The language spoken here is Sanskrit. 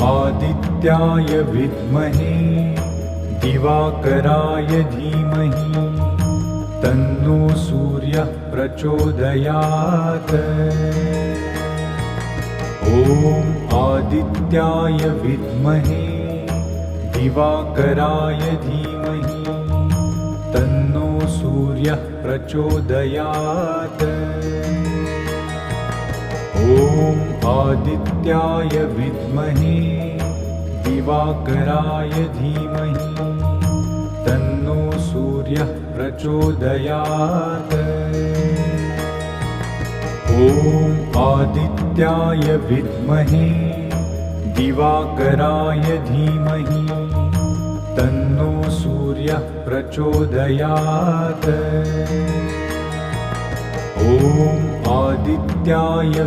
आदित्याय विद्महे दिवाकराय धीमहि तन्नो सूर्यः प्रचोदयात्। ॐ आदित्याय विद्महे दिवाकराय धीमहि तन्नो सूर्यः प्रचोदयात्। ॐ आदित्याय विद्महे दिवाकराय धीमहि तन्नो सूर्यः प्रचोदयात्। ॐ आदित्याय विद्महे दिवाकराय धीमहि तन्नो सूर्यः प्रचोदयात्। ॐ आदित्याय